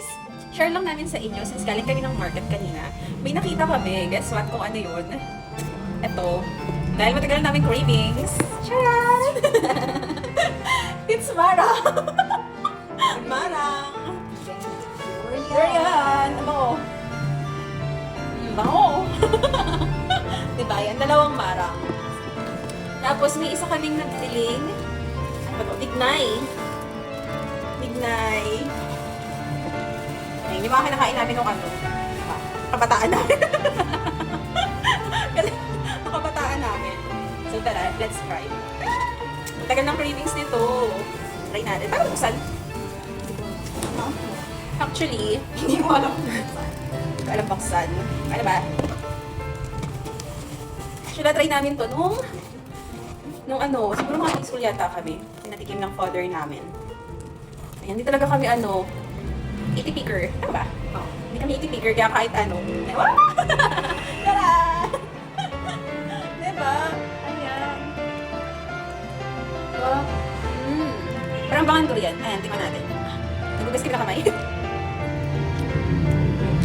guys, share lang namin sa inyo since galing kami ng market kanina. May nakita kami. Guess what kung ano yun? Ito. Dahil matagal namin cravings. Charan! It's marang! Marang! Durian! Bango! Bango! Diba? Yan, dalawang marang. Tapos may isa kaming nagpiling. Ano ba ito? Tignay. Tignay. Ayun, yung mga kinakain namin nung ano. Kabataan namin. Kasi, kabataan namin. So tara, let's try. Ang tagal ng cravings nito. Try natin. Paano buksan? Actually, hindi ko alam. Hindi ko alam buksan. Ano ba? Actually, try namin to nung ano, siguro mga high school yata kami. Pinatikim ng father namin. Ayan, hindi talaga kami ano, iti-picker. Ano ba? Oh, hindi kami iti-picker kaya kahit ano. Wow! Tara! Diba? Ayan. Diba? Parang bangan durian. Ayan, tingnan natin. Nagugas kami na kamay.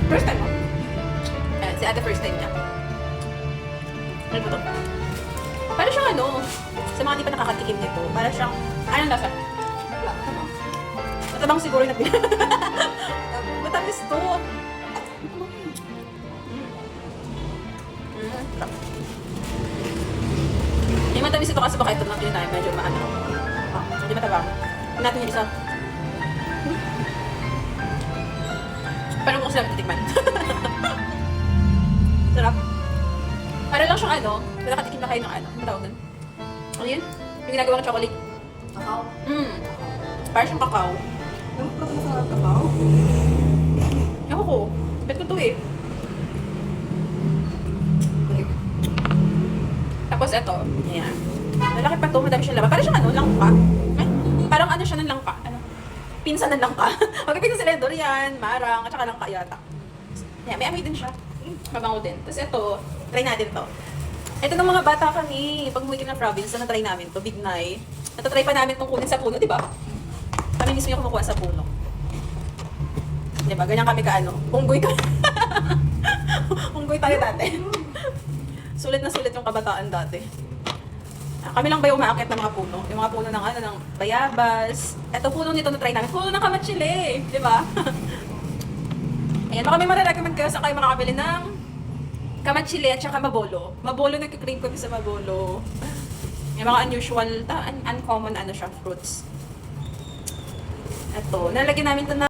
First time mo? Ayan, si ate first time niya. Ano po to? Para siyang ano, sa mga di pa nakakatikim nito, para siyang, anong lasa? Wala, matabang. Matabang siguro yung napila. Matamis to. Yung matamis ito kasi baka ito lang tayo medyo maano. Hindi matabang. Tignan natin yung isa. Paano ko sila titikman? Sarap. Para lang siyang ano, nakatikim na kayo ng ano. Ano tawag nun? Ano yun? Yung ginagawang chocolate. Kakao? Para siyang kakao. Yung pag masarap kakao? Ako ko. Bet ko to eh. Tapos ito. Ayan. Lalaki pa to. Madami siyang laman. Para siyang ano, langka. Ay, parang ano siya ng langka. Ano? Pinsan ng langka. Magpipinsan sila yung durian, marang, at saka langka yata. Ayan, may amoy din siya. Mabango din. Tapos ito, try natin to. Ito ng mga bata kami. Pag umuwi kami ng province, na try namin to, Bignay. Natatry pa namin itong kunin sa puno, di ba? Kami mismo yung kumukuha sa puno. Di ba? Ganyan kami ka ano. Unggoy ka. Unggoy tayo dati. Sulit na sulit yung kabataan dati. Kami lang ba yung umaakit ng mga puno? Yung mga puno ng ano, ng bayabas. Ito puno nito na try namin. Puno ng kamatsili. Di ba? Ayan, baka may mararecommend kayo sa kayo makakabili ng kamatsili at saka mabolo. Mabolo, nagkikrave kami sa mabolo. Yung mga unusual, uncommon ano siya, fruits. Ito, nalagyan namin ito na